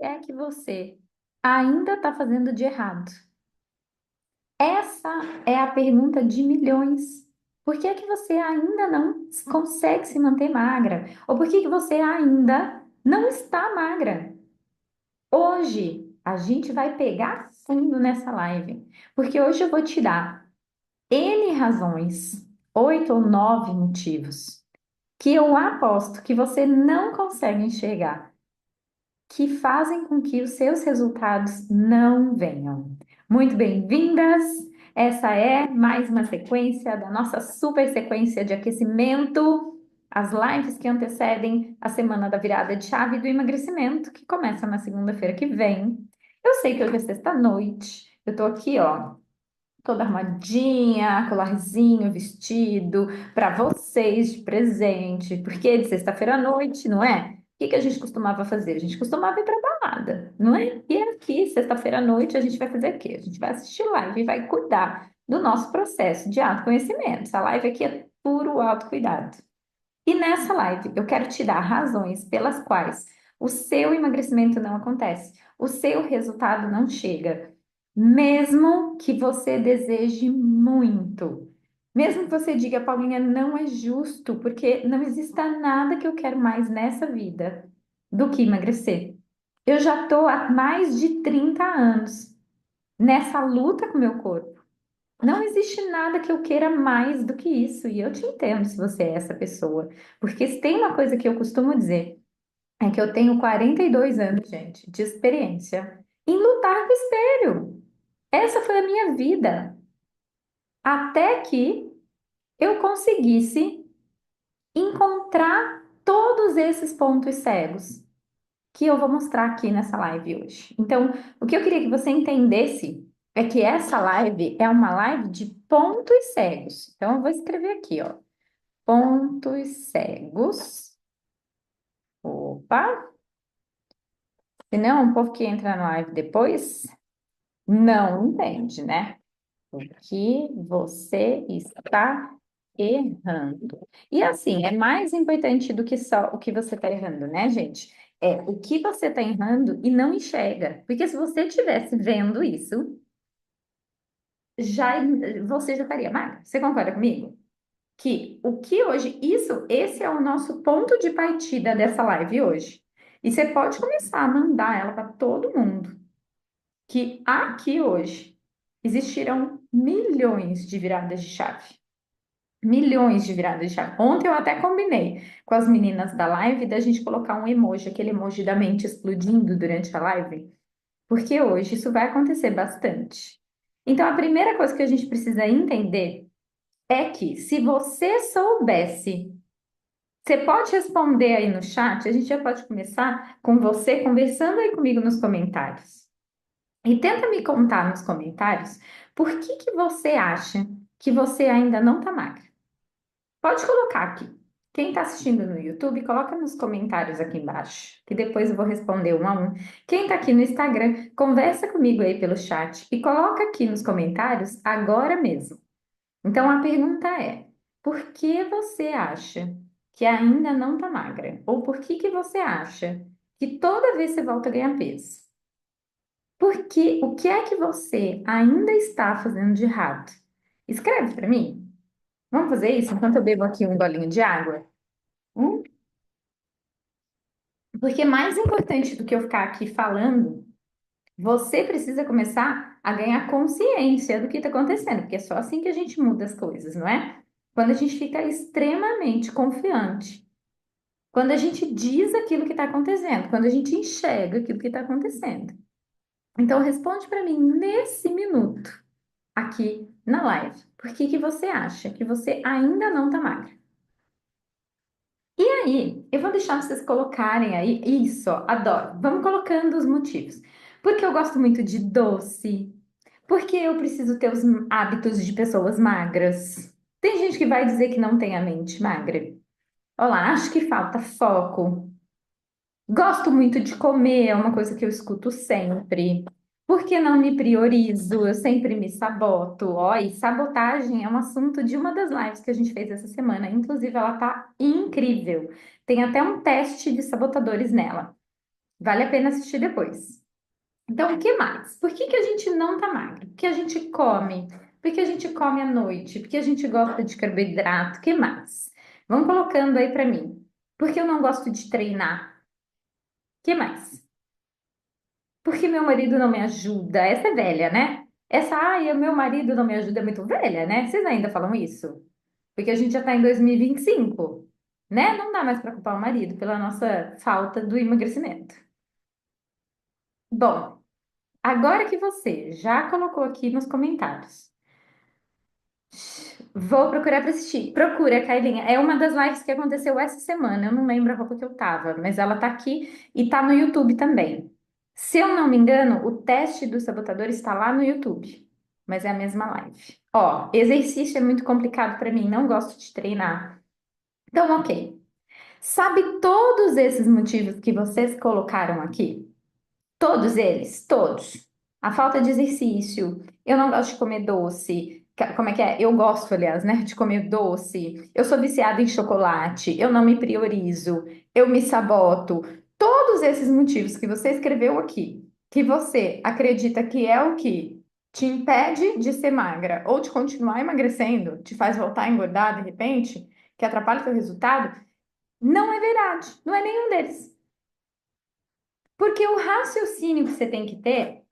é que você ainda está fazendo de errado? Essa é a pergunta de milhões. Por que é que você ainda não consegue se manter magra? Ou por que que você ainda não está magra? Hoje a gente vai pegar fundo nessa live, porque hoje eu vou te dar N razões, 8 ou 9 motivos, que eu aposto que você não consegue enxergar, que fazem com que os seus resultados não venham. Muito bem-vindas! Essa é mais uma sequência da nossa super sequência de aquecimento, as lives que antecedem a semana da virada de chave do emagrecimento, que começa na segunda-feira que vem. Eu sei que hoje é sexta-noite, eu tô aqui, ó, toda armadinha, colarzinho, vestido, para vocês de presente, porque é de sexta-feira à noite, não é? O que que a gente costumava fazer? A gente costumava ir para balada, não é? E aqui, sexta-feira à noite, a gente vai fazer o quê? A gente vai assistir live e vai cuidar do nosso processo de autoconhecimento. Essa live aqui é puro autocuidado. E nessa live, eu quero te dar razões pelas quais o seu emagrecimento não acontece, o seu resultado não chega, mesmo que você deseje muito. Mesmo que você diga, Paulinha, não é justo, porque não exista nada que eu quero mais nessa vida do que emagrecer. Eu já estou há mais de 30 anos nessa luta com o meu corpo. Não existe nada que eu queira mais do que isso, e eu te entendo se você é essa pessoa, porque se tem uma coisa que eu costumo dizer, é que eu tenho 42 anos, gente, de experiência em lutar com o espelho. Essa foi a minha vida, até que eu conseguisse encontrar todos esses pontos cegos que eu vou mostrar aqui nessa live hoje. Então, o que eu queria que você entendesse é que essa live é uma live de pontos cegos. Então, eu vou escrever aqui, ó, pontos cegos. Opa! Senão, o povo que entra na live depois não entende, né? O que você está errando. E assim, é mais importante do que só o que você está errando, né, gente? É o que você está errando e não enxerga. Porque se você estivesse vendo isso, já você já estaria magra. Você concorda comigo? Que o que hoje, esse é o nosso ponto de partida dessa live hoje. E você pode começar a mandar ela para todo mundo que aqui hoje existirão milhões de viradas de chave. Milhões de viradas de chave. Ontem eu até combinei com as meninas da live da gente colocar um emoji, aquele emoji da mente explodindo durante a live, porque hoje isso vai acontecer bastante. Então, a primeira coisa que a gente precisa entender é que se você soubesse, você pode responder aí no chat, a gente já pode começar com você conversando aí comigo nos comentários. E tenta me contar nos comentários por que que você acha que você ainda não tá magra. Pode colocar aqui. Quem está assistindo no YouTube, coloca nos comentários aqui embaixo, que depois eu vou responder um a um. Quem está aqui no Instagram, conversa comigo aí pelo chat e coloca aqui nos comentários agora mesmo. Então a pergunta é: por que você acha que ainda não está magra? Ou por que que você acha que toda vez você volta a ganhar peso? Porque o que é que você ainda está fazendo de errado? Escreve para mim. Vamos fazer isso enquanto eu bebo aqui um golinho de água? Hum? Porque mais importante do que eu ficar aqui falando, você precisa começar a ganhar consciência do que está acontecendo, porque é só assim que a gente muda as coisas, não é? Quando a gente fica extremamente confiante, quando a gente diz aquilo que está acontecendo, quando a gente enxerga aquilo que está acontecendo. Então, responde para mim nesse minuto, aqui na live. Por que que você acha que você ainda não está magra? E aí, eu vou deixar vocês colocarem aí. Isso, ó, adoro. Vamos colocando os motivos. Porque eu gosto muito de doce. Porque eu preciso ter os hábitos de pessoas magras. Tem gente que vai dizer que não tem a mente magra. Olá, acho que falta foco. Gosto muito de comer, é uma coisa que eu escuto sempre. Por que não me priorizo? Eu sempre me saboto. Ó, e sabotagem é um assunto de uma das lives que a gente fez essa semana. Inclusive, ela tá incrível. Tem até um teste de sabotadores nela. Vale a pena assistir depois. Então, o que mais? Por que que a gente não tá magro? Porque a gente come. Porque a gente come à noite. Porque a gente gosta de carboidrato. O que mais? Vão colocando aí pra mim. Porque eu não gosto de treinar. O que mais? Porque meu marido não me ajuda. Essa é velha, né? Essa, ai, meu marido não me ajuda é muito velha, né? Vocês ainda falam isso? Porque a gente já tá em 2025, né? Não dá mais para culpar o marido pela nossa falta do emagrecimento. Bom, agora que você já colocou aqui nos comentários, vou procurar para assistir. Procura, Kailinha. É uma das lives que aconteceu essa semana. Eu não lembro a roupa que eu tava, mas ela tá aqui e tá no YouTube também. Se eu não me engano, o teste do sabotador está lá no YouTube, mas é a mesma live. Ó, exercício é muito complicado para mim, não gosto de treinar. Então, ok. Sabe todos esses motivos que vocês colocaram aqui? Todos eles, todos. A falta de exercício, eu não gosto de comer doce. Como é que é? Eu gosto, aliás, né, de comer doce. Eu sou viciada em chocolate, eu não me priorizo, eu me saboto. Todos esses motivos que você escreveu aqui, que você acredita que é o que te impede de ser magra ou de continuar emagrecendo, te faz voltar a engordar de repente, que atrapalha o seu resultado, não é verdade, não é nenhum deles. Porque o raciocínio que você tem que ter,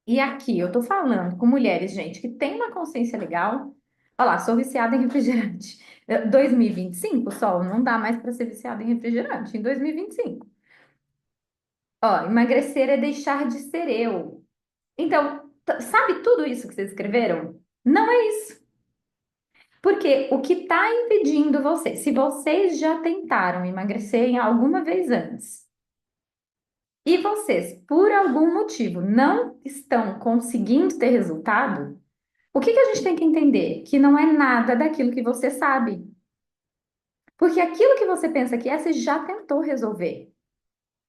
e aqui eu tô falando com mulheres, gente, que tem uma consciência legal. Olha lá, sou viciada em refrigerante. 2025, Sol, não dá mais para ser viciada em refrigerante em 2025. Ó, emagrecer é deixar de ser eu. Então, sabe tudo isso que vocês escreveram? Não é isso. Porque o que está impedindo você, se vocês já tentaram emagrecer em alguma vez antes, e vocês, por algum motivo, não estão conseguindo ter resultado, o que que a gente tem que entender? Que não é nada daquilo que você sabe. Porque aquilo que você pensa que é, você já tentou resolver.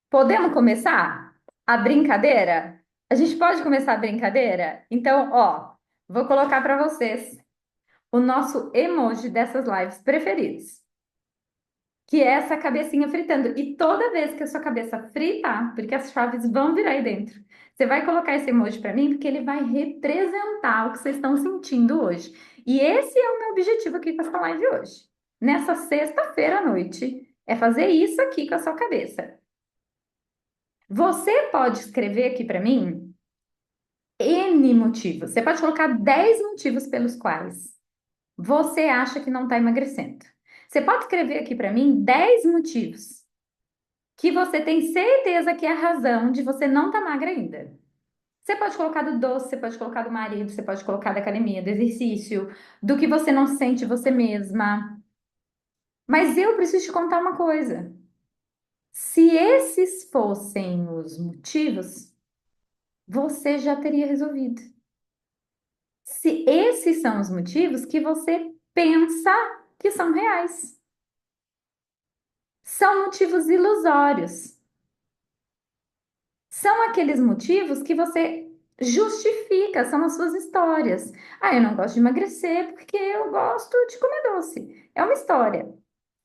Podemos começar a brincadeira? A gente pode começar a brincadeira? Então, ó, vou colocar para vocês o nosso emoji dessas lives preferidos, que é essa cabecinha fritando. E toda vez que a sua cabeça fritar, porque as chaves vão virar aí dentro, você vai colocar esse emoji para mim, porque ele vai representar o que vocês estão sentindo hoje. E esse é o meu objetivo aqui com essa live hoje. Nessa sexta-feira à noite, é fazer isso aqui com a sua cabeça. Você pode escrever aqui para mim N motivos. Você pode colocar 10 motivos pelos quais você acha que não está emagrecendo. Você pode escrever aqui para mim 10 motivos que você tem certeza que é a razão de você não estar magra ainda. Você pode colocar do doce, você pode colocar do marido, você pode colocar da academia, do exercício, do que você não sente você mesma. Mas eu preciso te contar uma coisa. Se esses fossem os motivos, você já teria resolvido. Se esses são os motivos que você pensa que são reais, são motivos ilusórios. São aqueles motivos que você justifica, são as suas histórias. Ah, eu não gosto de emagrecer porque eu gosto de comer doce. É uma história.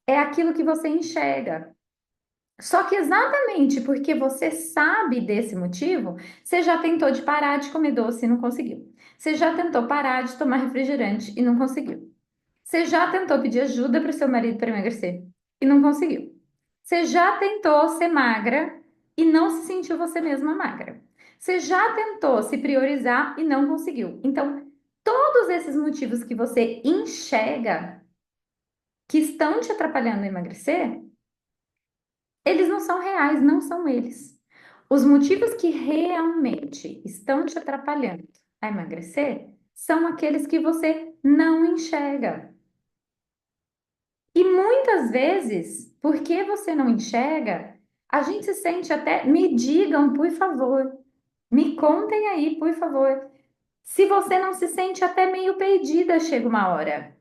É aquilo que você enxerga. Só que exatamente porque você sabe desse motivo, você já tentou de parar de comer doce e não conseguiu. Você já tentou parar de tomar refrigerante e não conseguiu. Você já tentou pedir ajuda para o seu marido para emagrecer e não conseguiu. Você já tentou ser magra e não se sentiu você mesma magra. Você já tentou se priorizar e não conseguiu. Então, todos esses motivos que você enxerga que estão te atrapalhando a emagrecer, eles não são reais, não são eles. Os motivos que realmente estão te atrapalhando a emagrecer são aqueles que você não enxerga. E muitas vezes, porque você não enxerga, a gente se sente até. Me digam, por favor. Me contem aí, por favor. Se você não se sente até meio perdida, chega uma hora.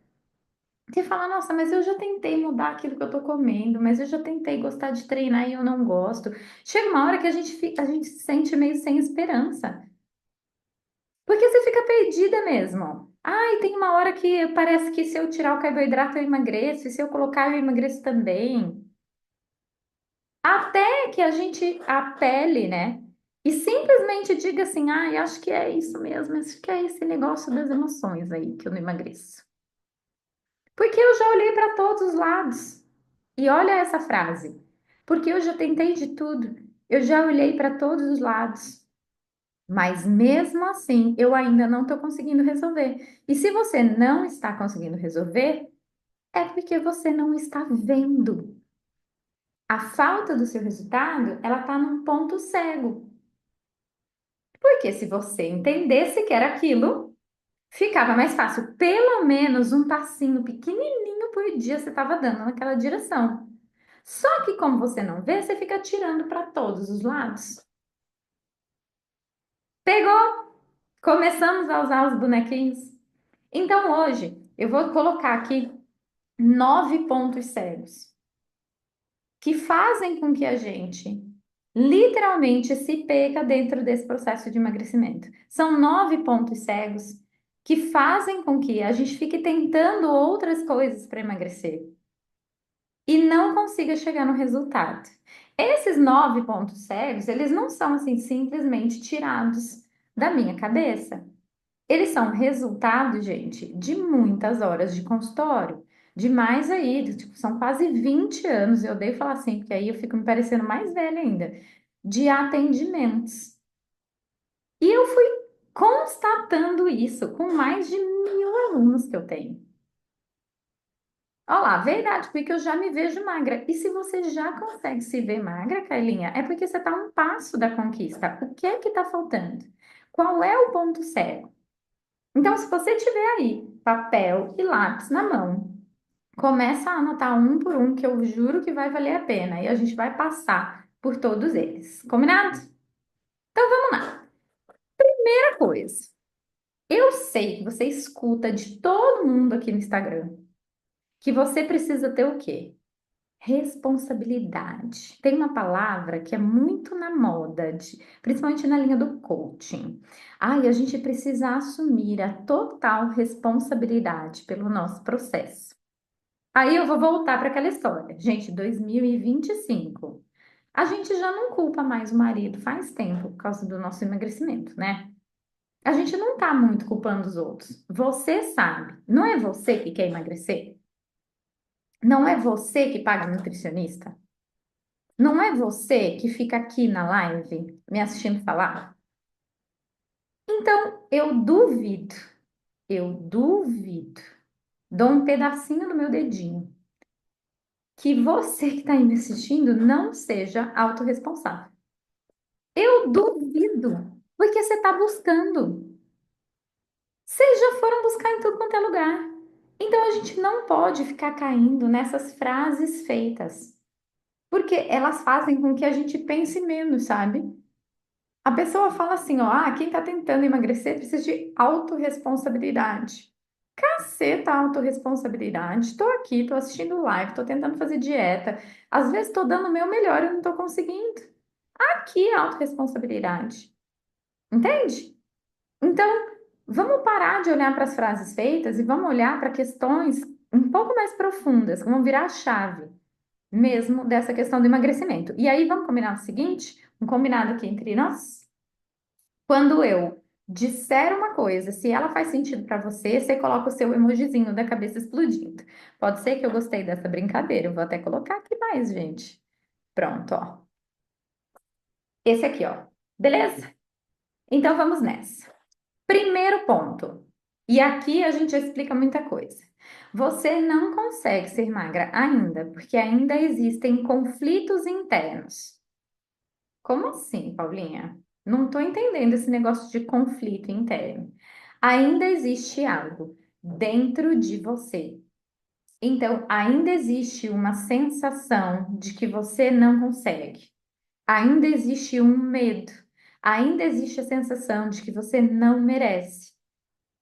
Você fala, nossa, mas eu já tentei mudar aquilo que eu tô comendo, mas eu já tentei gostar de treinar e eu não gosto. Chega uma hora que a gente se sente meio sem esperança. Porque você fica perdida mesmo. Ai, tem uma hora que parece que se eu tirar o carboidrato eu emagreço, e se eu colocar eu emagreço também. Até que a gente apele, né? E simplesmente diga assim: ai, acho que é isso mesmo, acho que é esse negócio das emoções aí que eu não emagreço. Porque eu já olhei para todos os lados. E olha essa frase. Porque eu já tentei de tudo. Eu já olhei para todos os lados. Mas mesmo assim, eu ainda não estou conseguindo resolver. E se você não está conseguindo resolver, é porque você não está vendo. A falta do seu resultado, ela está num ponto cego. Porque se você entendesse que era aquilo, ficava mais fácil. Pelo menos um passinho pequenininho por dia você estava dando naquela direção. Só que como você não vê, você fica tirando para todos os lados. Pegou? Começamos a usar os bonequinhos. Então hoje eu vou colocar aqui 9 pontos cegos que fazem com que a gente literalmente se perca dentro desse processo de emagrecimento. São 9 pontos cegos que fazem com que a gente fique tentando outras coisas para emagrecer e não consiga chegar no resultado. Esses 9 pontos cegos, eles não são assim simplesmente tirados da minha cabeça. Eles são resultado, gente, de muitas horas de consultório, de mais aí, tipo, são quase 20 anos, eu odeio falar assim, porque aí eu fico me parecendo mais velha ainda, de atendimentos. E eu fui constatando isso com mais de 1.000 alunos que eu tenho. Olha lá, verdade, porque eu já me vejo magra. E se você já consegue se ver magra, Carlinha, é porque você está um passo da conquista. O que é que está faltando? Qual é o ponto cego? Então, se você tiver aí papel e lápis na mão, começa a anotar um por um, que eu juro que vai valer a pena. E a gente vai passar por todos eles. Combinado? Então, vamos lá. Primeira coisa. Eu sei que você escuta de todo mundo aqui no Instagram que você precisa ter o quê? Responsabilidade. Tem uma palavra que é muito na moda, principalmente na linha do coaching. Ai, a gente precisa assumir a total responsabilidade pelo nosso processo. Aí eu vou voltar para aquela história. Gente, 2025. A gente já não culpa mais o marido faz tempo por causa do nosso emagrecimento, né? A gente não tá muito culpando os outros. Você sabe, não é você que quer emagrecer? Não é você que paga nutricionista? Não é você que fica aqui na live me assistindo falar? Então, eu duvido, dou um pedacinho do meu dedinho, que você que está aí me assistindo não seja autorresponsável. Eu duvido, porque você está buscando. Vocês já foram buscar em tudo quanto é lugar. Então, a gente não pode ficar caindo nessas frases feitas, porque elas fazem com que a gente pense menos, sabe? A pessoa fala assim, ó, quem está tentando emagrecer precisa de autorresponsabilidade. Caceta, autorresponsabilidade. Estou aqui, estou assistindo live, estou tentando fazer dieta. Às vezes estou dando o meu melhor e eu não estou conseguindo. Aqui é autorresponsabilidade. Entende? Então, vamos parar de olhar para as frases feitas e vamos olhar para questões um pouco mais profundas, que vão virar a chave mesmo dessa questão do emagrecimento. E aí, vamos combinar o seguinte? Um combinado aqui entre nós? Quando eu disser uma coisa, se ela faz sentido para você, você coloca o seu emojizinho da cabeça explodindo. Pode ser que eu gostei dessa brincadeira, eu vou até colocar aqui mais, gente. Pronto, ó. Esse aqui, ó. Beleza? Então vamos nessa. Primeiro ponto. E aqui a gente explica muita coisa. Você não consegue ser magra ainda, porque ainda existem conflitos internos. Como assim, Paulinha? Não estou entendendo esse negócio de conflito interno. Ainda existe algo dentro de você. Então, ainda existe uma sensação de que você não consegue. Ainda existe um medo. Ainda existe a sensação de que você não merece.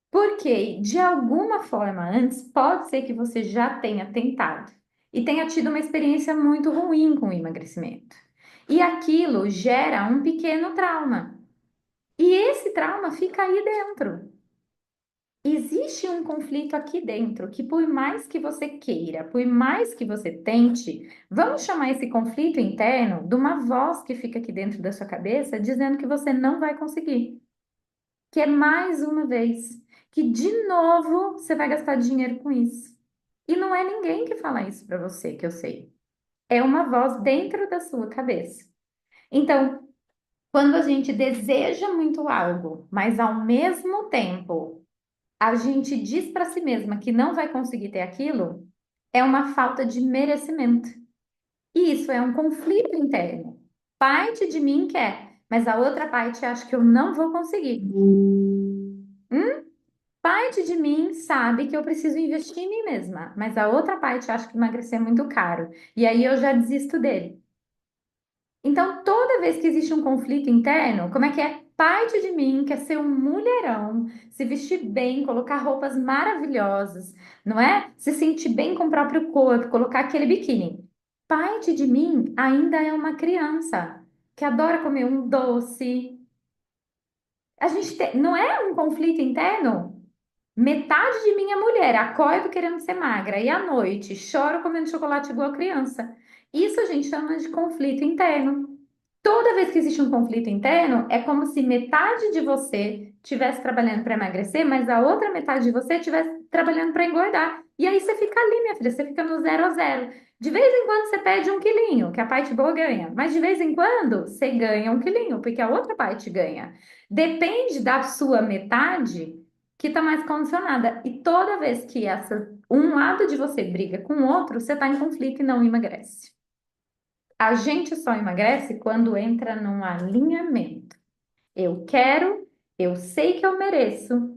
Porque, de alguma forma, antes, pode ser que você já tenha tentado e tenha tido uma experiência muito ruim com o emagrecimento. E aquilo gera um pequeno trauma. E esse trauma fica aí dentro. existe um conflito aqui dentro que, por mais que você queira, por mais que você tente, vamos chamar esse conflito interno de uma voz que fica aqui dentro da sua cabeça dizendo que você não vai conseguir, que é mais uma vez, que de novo você vai gastar dinheiro com isso. E não é ninguém que fala isso para você, que eu sei. É uma voz dentro da sua cabeça. Então, quando a gente deseja muito algo, mas ao mesmo tempo a gente diz para si mesma que não vai conseguir ter aquilo, é uma falta de merecimento. E isso é um conflito interno. Parte de mim quer, mas a outra parte acha que eu não vou conseguir. Parte de mim sabe que eu preciso investir em mim mesma, mas a outra parte acha que emagrecer é muito caro. E aí eu já desisto dele. Então, toda vez que existe um conflito interno, como é que é? Parte de mim quer ser um mulherão, se vestir bem, colocar roupas maravilhosas, não é? Se sentir bem com o próprio corpo, colocar aquele biquíni. Parte de mim ainda é uma criança que adora comer um doce. Não é um conflito interno? Metade de mim é mulher, acordo querendo ser magra e à noite choro comendo chocolate igual criança. Isso a gente chama de conflito interno. Toda vez que existe um conflito interno, é como se metade de você estivesse trabalhando para emagrecer, mas a outra metade de você estivesse trabalhando para engordar. E aí você fica ali, minha filha, você fica no 0 a 0. De vez em quando você perde um quilinho, que a parte boa ganha, mas de vez em quando você ganha um quilinho, porque a outra parte ganha. Depende da sua metade que está mais condicionada. E toda vez que um lado de você briga com o outro, você está em conflito e não emagrece. A gente só emagrece quando entra num alinhamento. Eu quero, eu sei que eu mereço,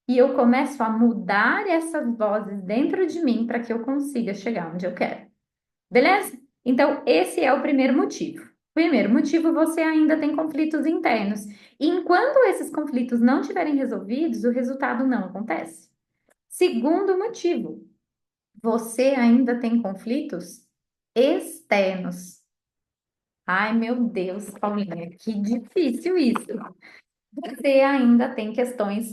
e eu começo a mudar essas vozes dentro de mim para que eu consiga chegar onde eu quero. Beleza? Então, esse é o primeiro motivo. Primeiro motivo, você ainda tem conflitos internos. E enquanto esses conflitos não estiverem resolvidos, o resultado não acontece. Segundo motivo, você ainda tem conflitos externos. Ai, meu Deus, Paulinha, que difícil isso. Você ainda tem questões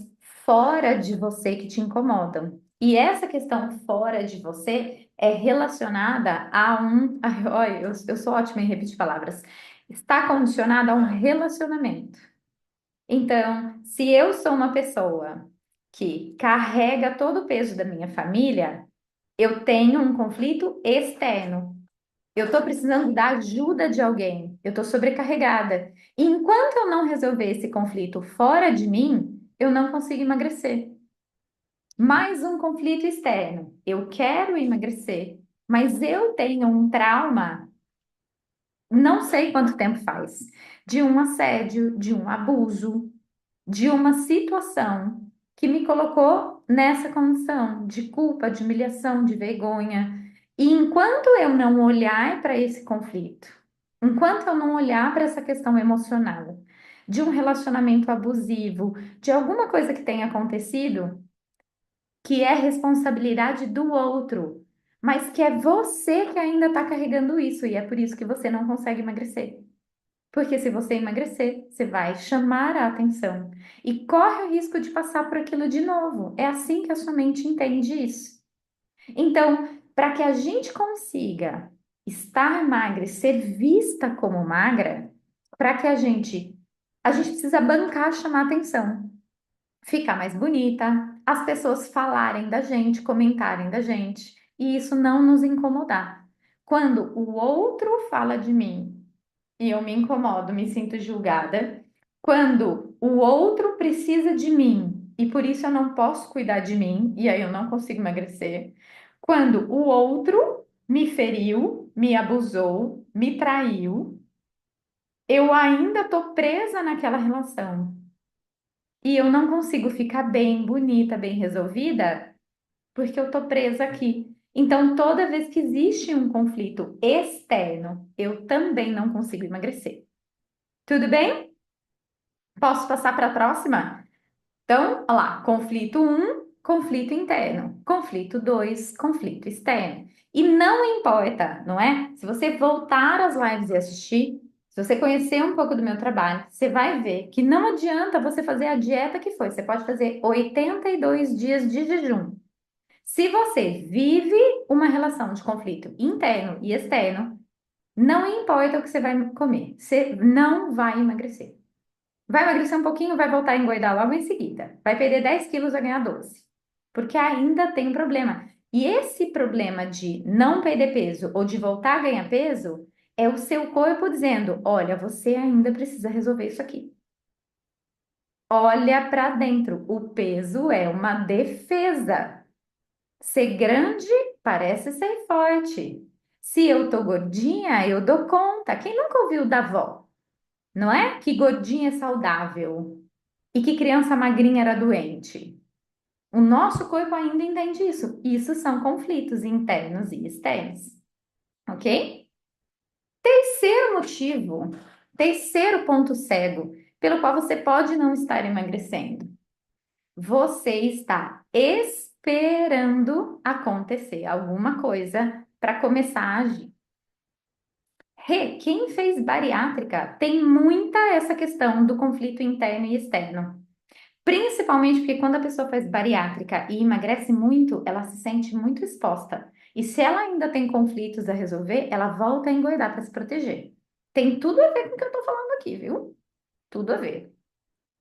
fora de você que te incomodam. E essa questão fora de você é relacionada a um. Ai, olha, eu sou ótima em repetir palavras. Está condicionada a um relacionamento. Então, se eu sou uma pessoa que carrega todo o peso da minha família, eu tenho um conflito externo. Eu estou precisando da ajuda de alguém. Eu estou sobrecarregada. E enquanto eu não resolver esse conflito fora de mim, eu não consigo emagrecer. Mais um conflito externo. Eu quero emagrecer, mas eu tenho um trauma, não sei quanto tempo faz, de um assédio, de um abuso, de uma situação que me colocou nessa condição de culpa, de humilhação, de vergonha. E enquanto eu não olhar para esse conflito, enquanto eu não olhar para essa questão emocional, de um relacionamento abusivo, de alguma coisa que tenha acontecido, que é responsabilidade do outro, mas que é você que ainda está carregando isso, e é por isso que você não consegue emagrecer. Porque se você emagrecer, você vai chamar a atenção e corre o risco de passar por aquilo de novo. É assim que a sua mente entende isso. Então, para que a gente consiga estar magra e ser vista como magra, para que a gente precisa bancar, chamar atenção, ficar mais bonita, as pessoas falarem da gente, comentarem da gente, e isso não nos incomodar. Quando o outro fala de mim e eu me incomodo, me sinto julgada. Quando o outro precisa de mim e por isso eu não posso cuidar de mim e aí eu não consigo emagrecer. Quando o outro me feriu, me abusou, me traiu, eu ainda estou presa naquela relação e eu não consigo ficar bem, bonita, bem resolvida porque eu estou presa aqui. Então, toda vez que existe um conflito externo, eu também não consigo emagrecer. Tudo bem? Posso passar para a próxima? Então, olha lá, conflito um, conflito interno. Conflito 2, conflito externo. E não importa, não é? Se você voltar às lives e assistir, Se você conhecer um pouco do meu trabalho, você vai ver que não adianta você fazer a dieta que foi. Você pode fazer 82 dias de jejum. Se você vive uma relação de conflito interno e externo, não importa o que você vai comer, você não vai emagrecer. Vai emagrecer um pouquinho, vai voltar a engordar logo em seguida. Vai perder 10 quilos, vai ganhar 12. Porque ainda tem um problema. E esse problema de não perder peso ou de voltar a ganhar peso é o seu corpo dizendo: olha, você ainda precisa resolver isso aqui. Olha para dentro. O peso é uma defesa. Ser grande parece ser forte. Se eu tô gordinha, eu dou conta. Quem nunca ouviu da avó? Não é? Que gordinha é saudável e que criança magrinha era doente. O nosso corpo ainda entende isso. Isso são conflitos internos e externos, ok? Terceiro motivo, terceiro ponto cego pelo qual você pode não estar emagrecendo. Você está esperando acontecer alguma coisa para começar a agir. Quem fez bariátrica tem muita essa questão do conflito interno e externo. Principalmente porque quando a pessoa faz bariátrica e emagrece muito, ela se sente muito exposta. E se ela ainda tem conflitos a resolver, ela volta a engordar para se proteger. Tem tudo a ver com o que eu tô falando aqui, viu? Tudo a ver.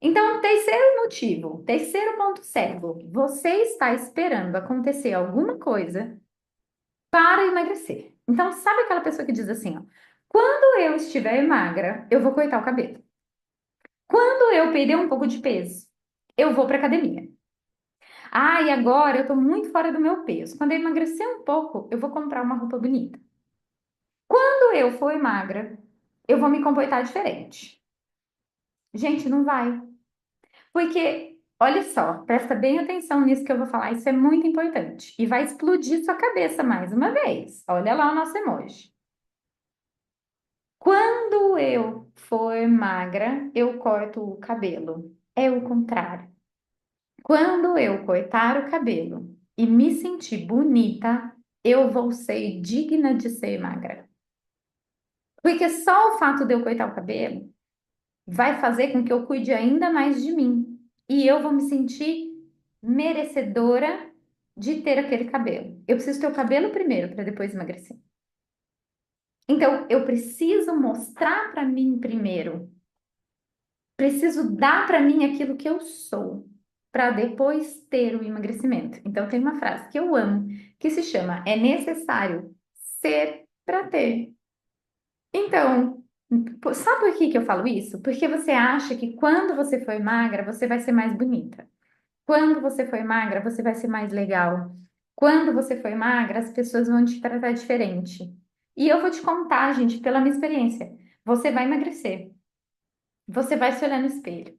Então, terceiro motivo, terceiro ponto cego, você está esperando acontecer alguma coisa para emagrecer. Então, sabe aquela pessoa que diz assim, ó, quando eu estiver magra, eu vou cortar o cabelo. Quando eu perder um pouco de peso, eu vou para academia. Ah, e agora eu tô muito fora do meu peso. Quando eu emagrecer um pouco, eu vou comprar uma roupa bonita. Quando eu for magra, eu vou me comportar diferente. Gente, não vai. Porque, olha só, presta bem atenção nisso que eu vou falar, isso é muito importante. E vai explodir sua cabeça mais uma vez. Olha lá o nosso emoji. Quando eu for magra, eu corto o cabelo. É o contrário. Quando eu cortar o cabelo e me sentir bonita, eu vou ser digna de ser magra. Porque só o fato de eu cortar o cabelo vai fazer com que eu cuide ainda mais de mim. E eu vou me sentir merecedora de ter aquele cabelo. Eu preciso ter o cabelo primeiro para depois emagrecer. Então, eu preciso mostrar para mim primeiro. Preciso dar para mim aquilo que eu sou, para depois ter o emagrecimento. Então, tem uma frase que eu amo, que se chama: é necessário ser para ter. Então, sabe por que que eu falo isso? Porque você acha que quando você for magra, você vai ser mais bonita. Quando você for magra, você vai ser mais legal. Quando você for magra, as pessoas vão te tratar diferente. E eu vou te contar, gente, pela minha experiência. Você vai emagrecer. Você vai se olhar no espelho.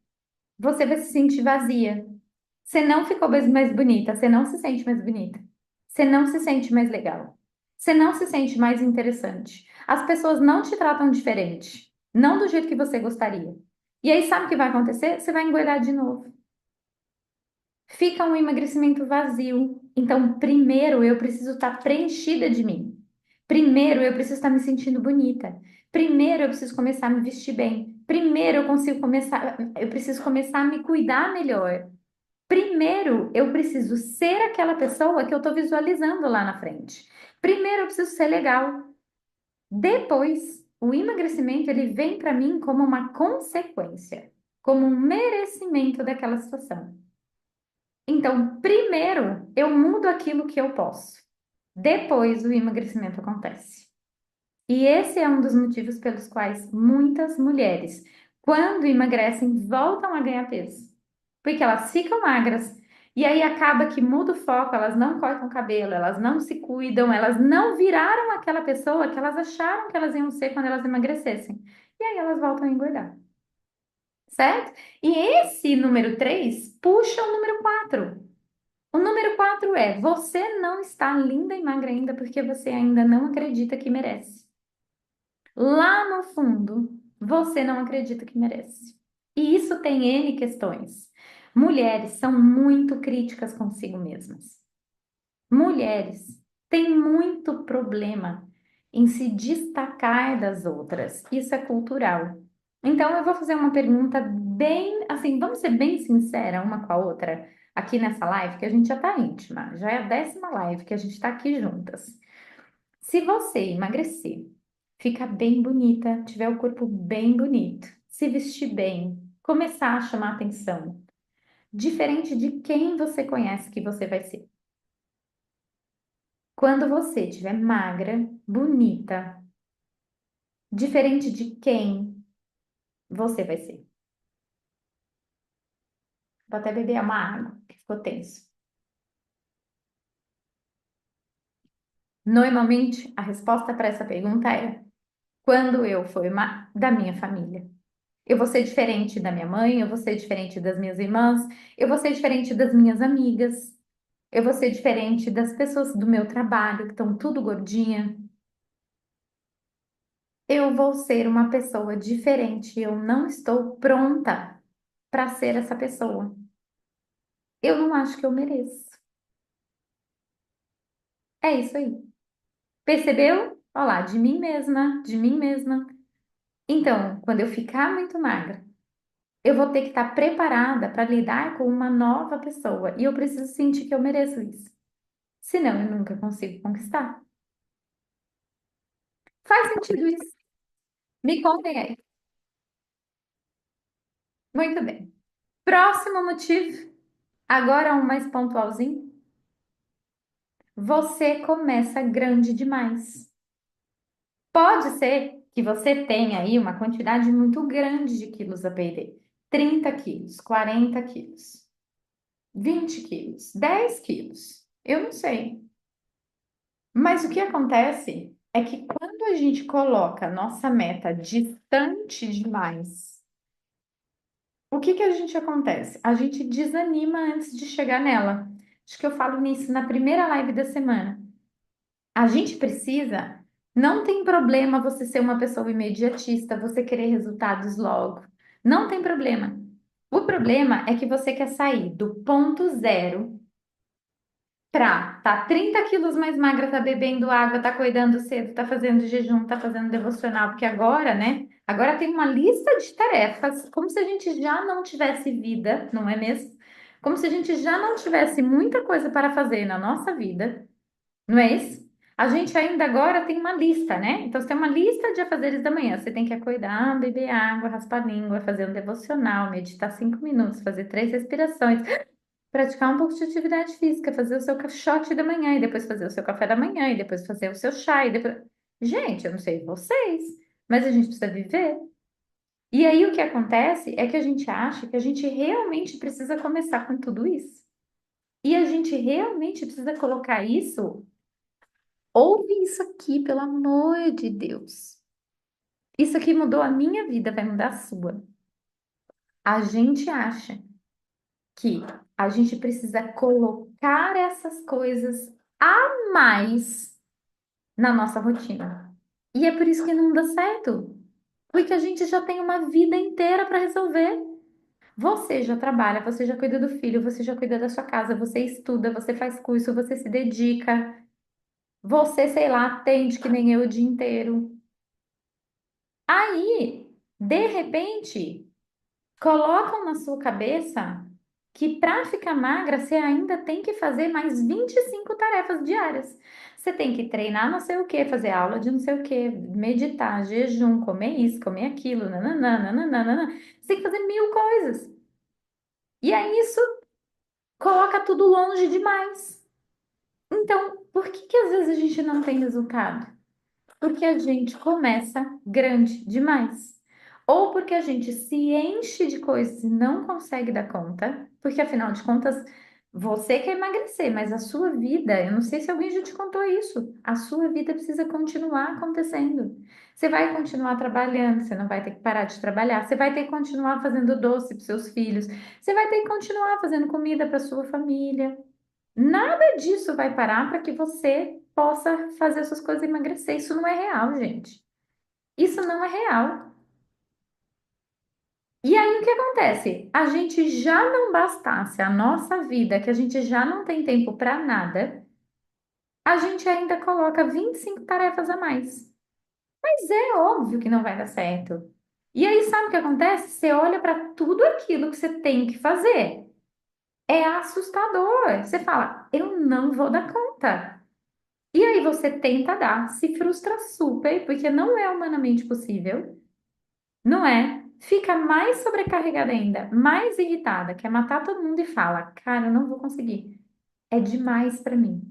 Você vai se sentir vazia. Você não ficou mais bonita, você não se sente mais bonita. Você não se sente mais legal. Você não se sente mais interessante. As pessoas não te tratam diferente, não do jeito que você gostaria. E aí, sabe o que vai acontecer? Você vai engordar de novo. Fica um emagrecimento vazio. Então, primeiro eu preciso estar preenchida de mim. Primeiro eu preciso estar me sentindo bonita. Primeiro eu preciso começar a me vestir bem. Primeiro eu preciso começar a me cuidar melhor. Primeiro, eu preciso ser aquela pessoa que eu estou visualizando lá na frente. Primeiro, eu preciso ser legal. Depois, o emagrecimento ele vem para mim como uma consequência, como um merecimento daquela situação. Então, primeiro, eu mudo aquilo que eu posso. Depois, o emagrecimento acontece. E esse é um dos motivos pelos quais muitas mulheres, quando emagrecem, voltam a ganhar peso. Porque elas ficam magras e aí acaba que muda o foco, elas não cortam o cabelo, elas não se cuidam, elas não viraram aquela pessoa que elas acharam que elas iam ser quando elas emagrecessem. E aí elas voltam a engordar, certo? E esse número 3 puxa o número 4. O número 4 é: você não está linda e magra ainda porque você ainda não acredita que merece. Lá no fundo, você não acredita que merece. E isso tem N questões. Mulheres são muito críticas consigo mesmas. Mulheres têm muito problema em se destacar das outras. Isso é cultural. Então, eu vou fazer uma pergunta bem, assim, vamos ser bem sincera uma com a outra aqui nessa live, que a gente já tá íntima, já é a 10ª live que a gente tá aqui juntas. Se você emagrecer, ficar bem bonita, tiver o corpo bem bonito, se vestir bem, começar a chamar atenção, diferente de quem você conhece que você vai ser. Quando você estiver magra, bonita, diferente de quem você vai ser. Vou até beber uma água, que ficou tenso. Normalmente, a resposta para essa pergunta é: quando eu for da minha família. Eu vou ser diferente da minha mãe, eu vou ser diferente das minhas irmãs, eu vou ser diferente das minhas amigas, eu vou ser diferente das pessoas do meu trabalho, que estão tudo gordinha. Eu vou ser uma pessoa diferente, eu não estou pronta para ser essa pessoa. Eu não acho que eu mereço. É isso aí. Percebeu? Olha lá, de mim mesma, de mim mesma. Então, quando eu ficar muito magra, eu vou ter que estar preparada para lidar com uma nova pessoa e eu preciso sentir que eu mereço isso. Senão, eu nunca consigo conquistar. Faz sentido isso? Me contem aí. Muito bem. Próximo motivo, agora um mais pontualzinho. Você começa grande demais. Pode ser que você tenha aí uma quantidade muito grande de quilos a perder. 30 quilos, 40 quilos, 20 quilos, 10 quilos. Eu não sei. Mas o que acontece é que quando a gente coloca a nossa meta distante demais, o que que a gente acontece? A gente desanima antes de chegar nela. Acho que eu falo nisso na primeira live da semana. A gente precisa, não tem problema você ser uma pessoa imediatista, você querer resultados logo. Não tem problema. O problema é que você quer sair do ponto zero pra tá 30 quilos mais magra, tá bebendo água, tá cuidando cedo, tá fazendo jejum, tá fazendo devocional, porque agora, né? Agora tem uma lista de tarefas, como se a gente já não tivesse vida, não é mesmo? Como se a gente já não tivesse muita coisa para fazer na nossa vida, não é isso? A gente ainda agora tem uma lista, né? Então, você tem uma lista de afazeres da manhã. Você tem que acordar, beber água, raspar a língua, fazer um devocional, meditar 5 minutos, fazer 3 respirações, praticar um pouco de atividade física, fazer o seu shot da manhã e depois fazer o seu café da manhã e depois fazer o seu chá e depois... Gente, eu não sei vocês, mas a gente precisa viver. E aí o que acontece é que a gente acha que a gente realmente precisa começar com tudo isso. E a gente realmente precisa colocar isso. Ouve isso aqui, pelo amor de Deus. Isso aqui mudou a minha vida, vai mudar a sua. A gente acha que a gente precisa colocar essas coisas a mais na nossa rotina. E é por isso que não dá certo. Porque a gente já tem uma vida inteira para resolver. Você já trabalha, você já cuida do filho, você já cuida da sua casa, você estuda, você faz curso, você se dedica, você, sei lá, atende que nem eu o dia inteiro. Aí, de repente, colocam na sua cabeça que para ficar magra você ainda tem que fazer mais 25 tarefas diárias. Você tem que treinar não sei o que, fazer aula de não sei o que, meditar, jejum, comer isso, comer aquilo, nananã, nananã, nananã. Você tem que fazer 1000 coisas. E aí isso coloca tudo longe demais. Então, por que que às vezes a gente não tem resultado? Porque a gente começa grande demais. Ou porque a gente se enche de coisas e não consegue dar conta, porque afinal de contas, você quer emagrecer, mas a sua vida, eu não sei se alguém já te contou isso, a sua vida precisa continuar acontecendo. Você vai continuar trabalhando, você não vai ter que parar de trabalhar, você vai ter que continuar fazendo doce para seus filhos, você vai ter que continuar fazendo comida para sua família. Nada disso vai parar para que você possa fazer suas coisas e emagrecer. Isso não é real, gente. Isso não é real. E aí o que acontece? A gente já não bastasse a nossa vida, que a gente já não tem tempo para nada. a gente ainda coloca 25 tarefas a mais. Mas é óbvio que não vai dar certo. E aí, sabe o que acontece? Você olha para tudo aquilo que você tem que fazer. É assustador. Você fala, eu não vou dar conta. E aí você tenta dar, se frustra super, porque não é humanamente possível, não é? Fica mais sobrecarregada ainda, mais irritada, quer matar todo mundo e fala, cara, eu não vou conseguir. É demais para mim.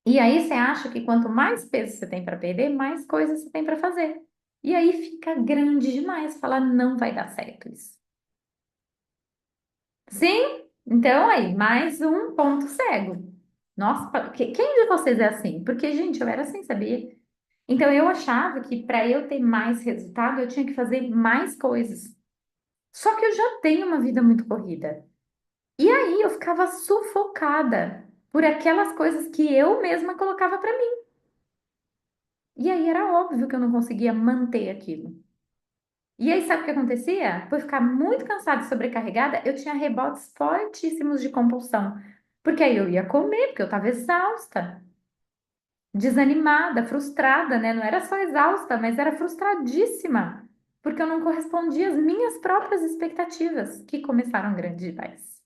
E aí você acha que quanto mais peso você tem para perder, mais coisas você tem para fazer. E aí fica grande demais, fala, não vai dar certo isso. Sim? Então aí, mais um ponto cego. Nossa, quem de vocês é assim? Porque, gente, eu era assim, sabia? Então eu achava que para eu ter mais resultado, eu tinha que fazer mais coisas. Só que eu já tenho uma vida muito corrida. E aí eu ficava sufocada por aquelas coisas que eu mesma colocava para mim. E aí era óbvio que eu não conseguia manter aquilo. E aí sabe o que acontecia? Por ficar muito cansada e sobrecarregada, eu tinha rebotes fortíssimos de compulsão. Porque aí eu ia comer, porque eu estava exausta, desanimada, frustrada, né? Não era só exausta, mas era frustradíssima, porque eu não correspondia às minhas próprias expectativas, que começaram grandes demais.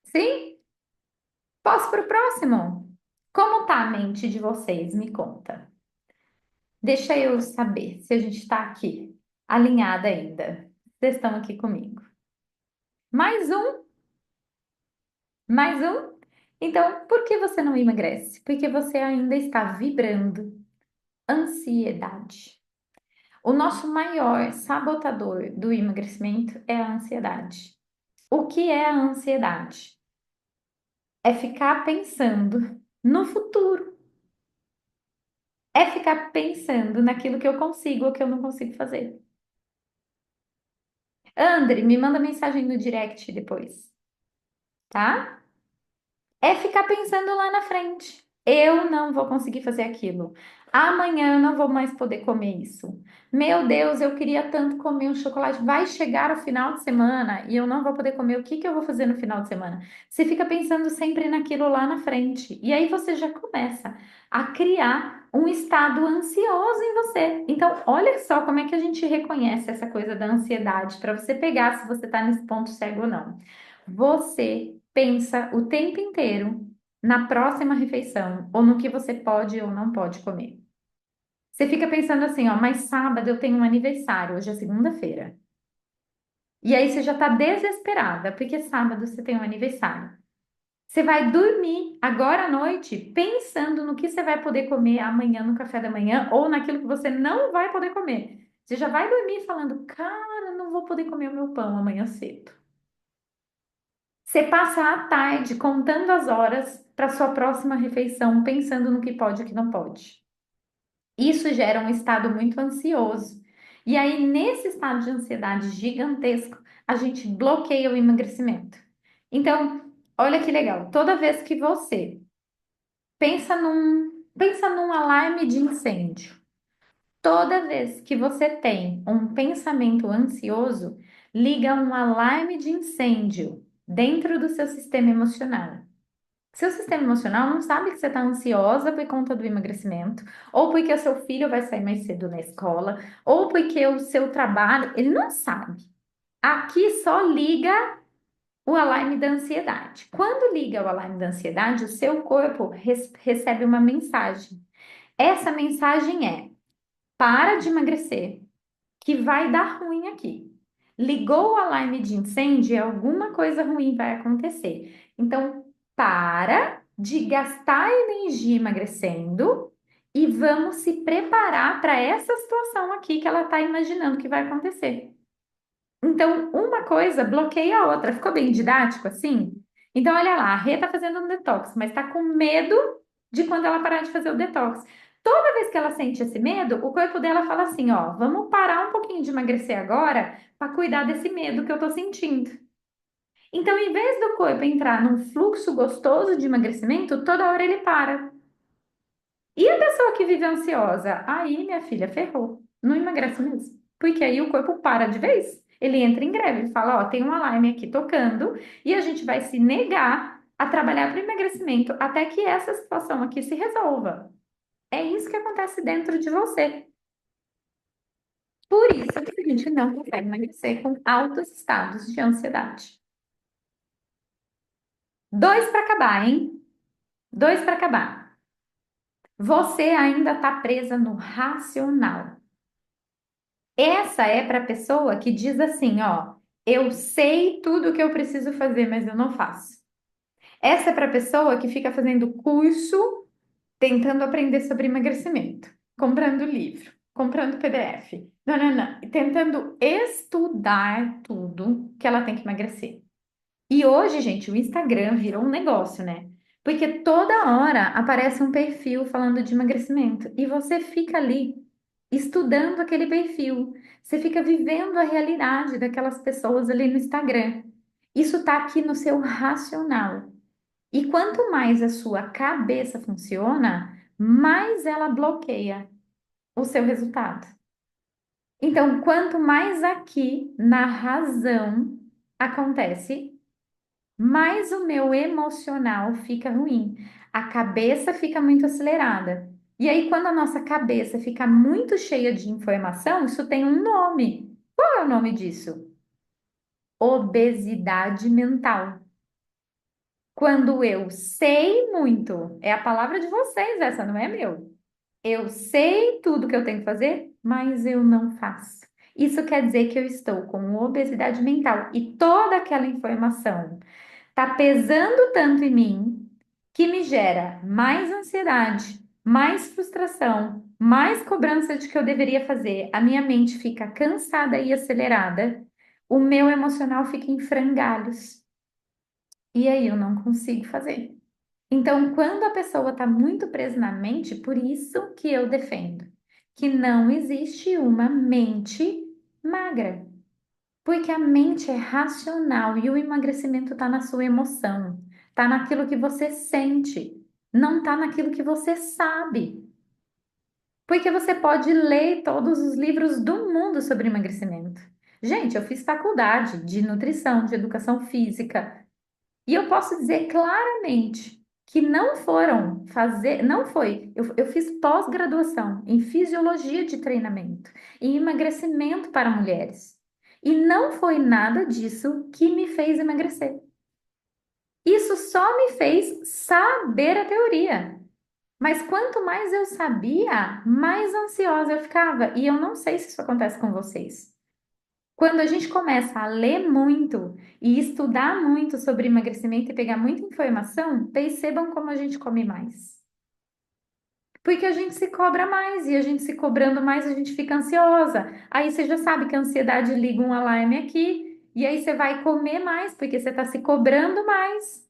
Sim? Posso para o próximo? Como tá a mente de vocês? Me conta. Deixa eu saber se a gente está aqui, alinhada ainda. Vocês estão aqui comigo. Mais um? Mais um? Então, por que você não emagrece? Porque você ainda está vibrando ansiedade. O nosso maior sabotador do emagrecimento é a ansiedade. O que é a ansiedade? É ficar pensando no futuro. É ficar pensando naquilo que eu consigo ou que eu não consigo fazer. André, me manda mensagem no direct depois, tá? É ficar pensando lá na frente. Eu não vou conseguir fazer aquilo. Amanhã eu não vou mais poder comer isso. Meu Deus, eu queria tanto comer um chocolate. Vai chegar o final de semana e eu não vou poder comer. O que que eu vou fazer no final de semana? Você fica pensando sempre naquilo lá na frente. E aí você já começa a criar um estado ansioso em você. Então, olha só como é que a gente reconhece essa coisa da ansiedade para você pegar se você está nesse ponto cego ou não. Você pensa o tempo inteiro na próxima refeição ou no que você pode ou não pode comer. Você fica pensando assim, ó, mas sábado eu tenho um aniversário, hoje é segunda-feira. E aí você já tá desesperada, porque sábado você tem um aniversário. Você vai dormir agora à noite pensando no que você vai poder comer amanhã no café da manhã ou naquilo que você não vai poder comer. Você já vai dormir falando, cara, não vou poder comer o meu pão amanhã cedo. Você passa a tarde contando as horas para sua próxima refeição, pensando no que pode e o que não pode. Isso gera um estado muito ansioso. E aí, nesse estado de ansiedade gigantesco, a gente bloqueia o emagrecimento. Então, olha que legal. Toda vez que você pensa num alarme de incêndio, toda vez que você tem um pensamento ansioso, liga um alarme de incêndio dentro do seu sistema emocional. Seu sistema emocional não sabe que você está ansiosa por conta do emagrecimento, ou porque o seu filho vai sair mais cedo na escola, ou porque o seu trabalho, ele não sabe. Aqui só liga o alarme da ansiedade. Quando liga o alarme da ansiedade, o seu corpo recebe uma mensagem. Essa mensagem é: para de emagrecer, que vai dar ruim aqui. Ligou o alarme de incêndio e alguma coisa ruim vai acontecer. Então, para de gastar energia emagrecendo e vamos se preparar para essa situação aqui que ela está imaginando que vai acontecer. Então, uma coisa bloqueia a outra. Ficou bem didático assim? Então, olha lá, a Rê tá fazendo um detox, mas está com medo de quando ela parar de fazer o detox. Toda vez que ela sente esse medo, o corpo dela fala assim: ó, vamos parar um pouquinho de emagrecer agora para cuidar desse medo que eu tô sentindo. Então, em vez do corpo entrar num fluxo gostoso de emagrecimento, toda hora ele para. E a pessoa que vive ansiosa? Aí, minha filha, ferrou. Não emagrece mesmo. Porque aí o corpo para de vez. Ele entra em greve, ele fala, ó, tem um alarme aqui tocando e a gente vai se negar a trabalhar para o emagrecimento até que essa situação aqui se resolva. É isso que acontece dentro de você. Por isso que a gente não consegue emagrecer com altos estados de ansiedade. Dois para acabar, hein? Dois para acabar. Você ainda está presa no racional. Essa é para a pessoa que diz assim, ó, eu sei tudo o que eu preciso fazer, mas eu não faço. Essa é para a pessoa que fica fazendo curso, tentando aprender sobre emagrecimento, comprando livro, comprando PDF, não, tentando estudar tudo que ela tem que emagrecer. E hoje, gente, o Instagram virou um negócio, né? Porque toda hora aparece um perfil falando de emagrecimento e você fica ali estudando aquele perfil. Você fica vivendo a realidade daquelas pessoas ali no Instagram. Isso está aqui no seu racional. E quanto mais a sua cabeça funciona, mais ela bloqueia o seu resultado. Então, quanto mais aqui na razão acontece, mais o meu emocional fica ruim. A cabeça fica muito acelerada. E aí, quando a nossa cabeça fica muito cheia de informação, isso tem um nome. Qual é o nome disso? Obesidade mental. Quando eu sei muito, é a palavra de vocês, essa não é meu. Eu sei tudo que eu tenho que fazer, mas eu não faço. Isso quer dizer que eu estou com obesidade mental e toda aquela informação está pesando tanto em mim que me gera mais ansiedade, mais frustração, mais cobrança de que eu deveria fazer. A minha mente fica cansada e acelerada, o meu emocional fica em frangalhos. E aí eu não consigo fazer. Então, quando a pessoa está muito presa na mente, por isso que eu defendo que não existe uma mente magra. Porque a mente é racional e o emagrecimento está na sua emoção, está naquilo que você sente, não está naquilo que você sabe. Porque você pode ler todos os livros do mundo sobre emagrecimento. Gente, eu fiz faculdade de nutrição, de educação física, e eu posso dizer claramente que não foram fazer, não foi. Eu fiz pós-graduação em fisiologia de treinamento, em emagrecimento para mulheres. E não foi nada disso que me fez emagrecer. Isso só me fez saber a teoria. Mas quanto mais eu sabia, mais ansiosa eu ficava. E eu não sei se isso acontece com vocês. Quando a gente começa a ler muito e estudar muito sobre emagrecimento e pegar muita informação, percebam como a gente come mais. Porque a gente se cobra mais e a gente se cobrando mais, a gente fica ansiosa. Aí você já sabe que a ansiedade liga um alarme aqui e aí você vai comer mais porque você está se cobrando mais.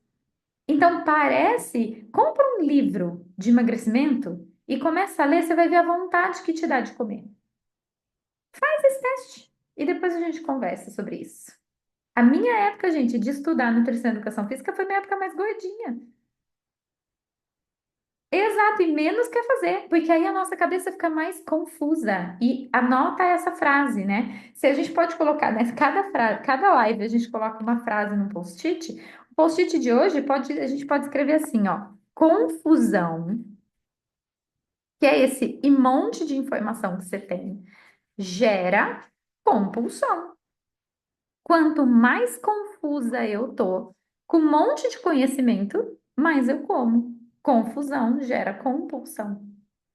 Então parece, compra um livro de emagrecimento e começa a ler, você vai ver a vontade que te dá de comer. Faz esse teste e depois a gente conversa sobre isso. A minha época, gente, de estudar nutrição e educação física foi minha época mais gordinha. Exato, e menos quer fazer, porque aí a nossa cabeça fica mais confusa. E anota essa frase, né? Se a gente pode colocar, né, cada live a gente coloca uma frase no post-it. O post-it de hoje a gente pode escrever assim, ó, confusão, que é esse monte de informação que você tem, gera compulsão. Quanto mais confusa eu tô, com um monte de conhecimento, mais eu como. Confusão gera compulsão.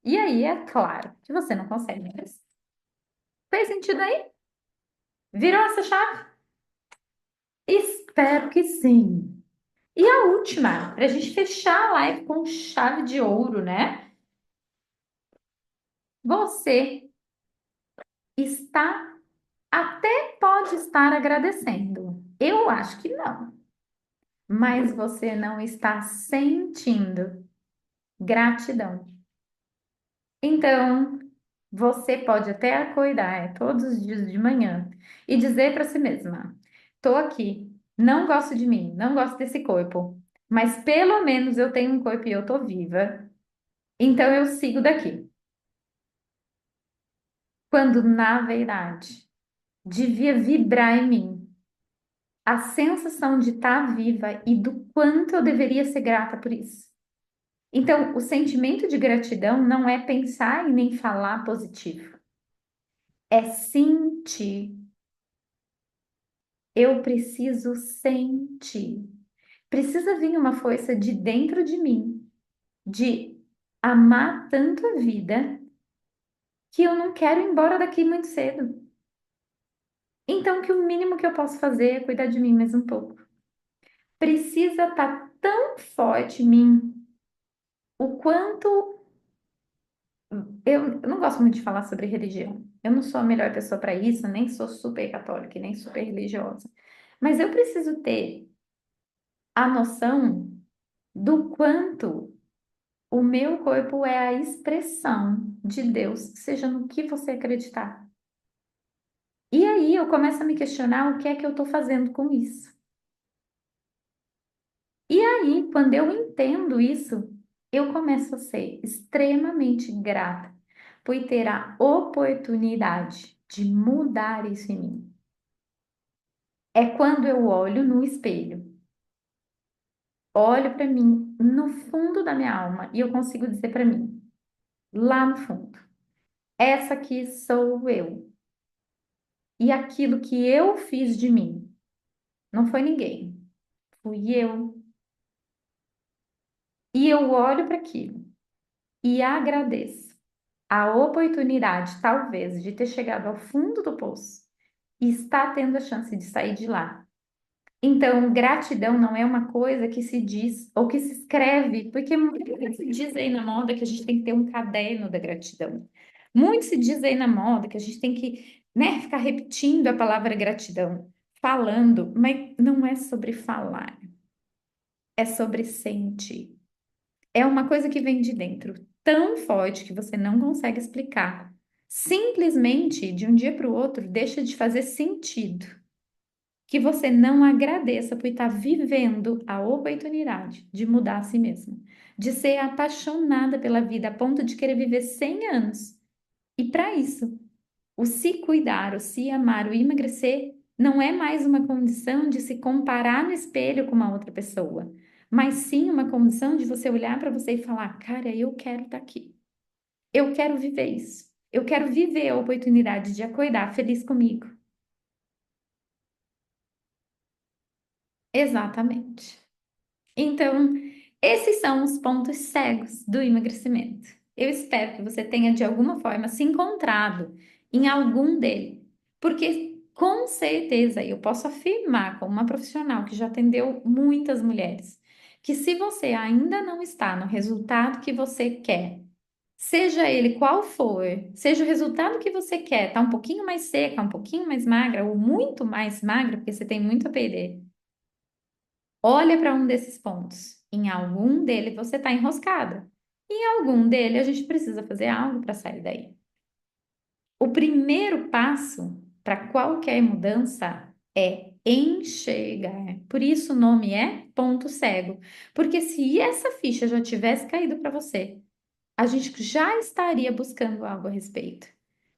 E aí é claro que você não consegue mais. Fez sentido aí? Virou essa chave? Espero que sim. E a última, para a gente fechar a live com chave de ouro, né? Você está, até pode estar agradecendo. Eu acho que não, mas você não está sentindo gratidão. Então, você pode até acordar todos os dias de manhã e dizer para si mesma: tô aqui, não gosto de mim, não gosto desse corpo, mas pelo menos eu tenho um corpo e eu tô viva, então eu sigo daqui. Quando na verdade devia vibrar em mim. a sensação de estar viva e do quanto eu deveria ser grata por isso. Então, o sentimento de gratidão não é pensar e nem falar positivo, é sentir. Eu preciso sentir. Precisa vir uma força de dentro de mim, de amar tanto a vida que eu não quero ir embora daqui muito cedo. Então, que o mínimo que eu posso fazer é cuidar de mim mais um pouco. Precisa estar tão forte em mim o quanto. Eu não gosto muito de falar sobre religião. Eu não sou a melhor pessoa para isso, nem sou super católica, e nem super religiosa. Mas eu preciso ter a noção do quanto o meu corpo é a expressão de Deus, seja no que você acreditar. E aí eu começo a me questionar o que é que eu estou fazendo com isso. E aí, quando eu entendo isso, eu começo a ser extremamente grata por ter a oportunidade de mudar isso em mim. É quando eu olho no espelho, olho para mim no fundo da minha alma e eu consigo dizer para mim, lá no fundo, essa aqui sou eu. E aquilo que eu fiz de mim não foi ninguém, fui eu. E eu olho para aquilo e agradeço a oportunidade, talvez, de ter chegado ao fundo do poço e está tendo a chance de sair de lá. Então, gratidão não é uma coisa que se diz ou que se escreve, porque muito se diz aí na moda que a gente tem que ter um caderno da gratidão. Muito se diz aí na moda que a gente tem que, né, ficar repetindo a palavra gratidão, falando, mas não é sobre falar, é sobre sentir. É uma coisa que vem de dentro, tão forte que você não consegue explicar. Simplesmente, de um dia para o outro, deixa de fazer sentido. Que você não agradeça por estar vivendo a oportunidade de mudar a si mesma, de ser apaixonada pela vida a ponto de querer viver 100 anos. E para isso, o se cuidar, o se amar, o emagrecer, não é mais uma condição de se comparar no espelho com uma outra pessoa, mas sim uma condição de você olhar para você e falar: cara, eu quero estar aqui, eu quero viver isso, eu quero viver a oportunidade de acordar feliz comigo. Exatamente. Então, esses são os pontos cegos do emagrecimento. Eu espero que você tenha, de alguma forma, se encontrado em algum dele, porque com certeza eu posso afirmar, como uma profissional que já atendeu muitas mulheres, que se você ainda não está no resultado que você quer, seja ele qual for, seja o resultado que você quer, tá um pouquinho mais seca, um pouquinho mais magra ou muito mais magra, porque você tem muito a perder. Olha para um desses pontos. Em algum dele você está enroscada. Em algum dele a gente precisa fazer algo para sair daí. O primeiro passo para qualquer mudança é enxergar. Por isso o nome é ponto cego. Porque se essa ficha já tivesse caído para você, a gente já estaria buscando algo a respeito.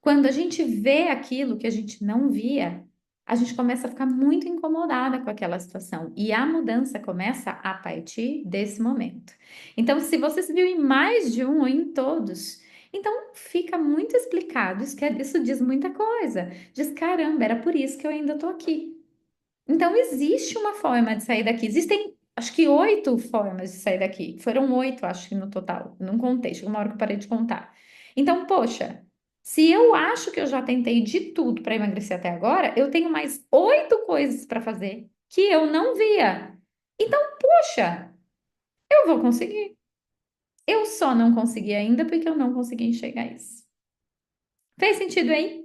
Quando a gente vê aquilo que a gente não via, a gente começa a ficar muito incomodada com aquela situação e a mudança começa a partir desse momento. Então, se você se viu em mais de um ou em todos, então fica muito explicado. Isso diz muita coisa. Diz, caramba, era por isso que eu ainda estou aqui. Então, existe uma forma de sair daqui. Existem, acho que 8 formas de sair daqui. Foram 8, acho que no total. Não contei, chegou uma hora que eu parei de contar. Então, poxa, se eu acho que eu já tentei de tudo para emagrecer até agora, eu tenho mais 8 coisas para fazer que eu não via. Então, poxa, eu vou conseguir. Eu só não consegui ainda porque eu não consegui enxergar isso. Fez sentido aí?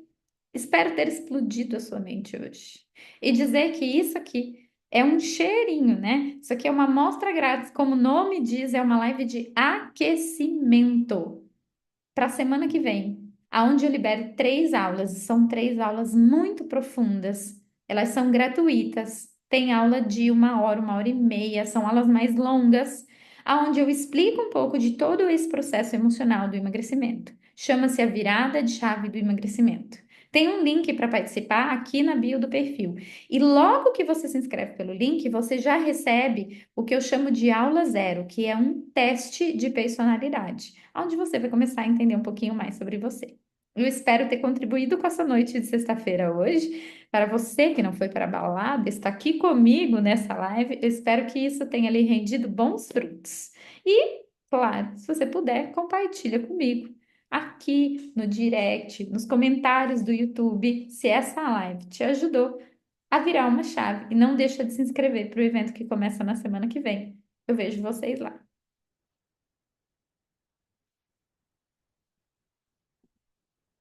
Espero ter explodido a sua mente hoje. E dizer que isso aqui é um cheirinho, né? Isso aqui é uma amostra grátis, como o nome diz, é uma live de aquecimento para a semana que vem, aonde eu libero 3 aulas, e são 3 aulas muito profundas. Elas são gratuitas. Tem aula de 1 hora, 1 hora e meia, são aulas mais longas, aonde eu explico um pouco de todo esse processo emocional do emagrecimento. Chama-se a virada de chave do emagrecimento. Tem um link para participar aqui na bio do perfil. E logo que você se inscreve pelo link, você já recebe o que eu chamo de aula zero, que é um teste de personalidade, onde você vai começar a entender um pouquinho mais sobre você. Eu espero ter contribuído com essa noite de sexta-feira hoje. Para você que não foi para a balada, está aqui comigo nessa live. Eu espero que isso tenha lhe rendido bons frutos. E, claro, se você puder, compartilha comigo aqui no direct, nos comentários do YouTube, se essa live te ajudou a virar uma chave. E não deixa de se inscrever para o evento que começa na semana que vem. Eu vejo vocês lá.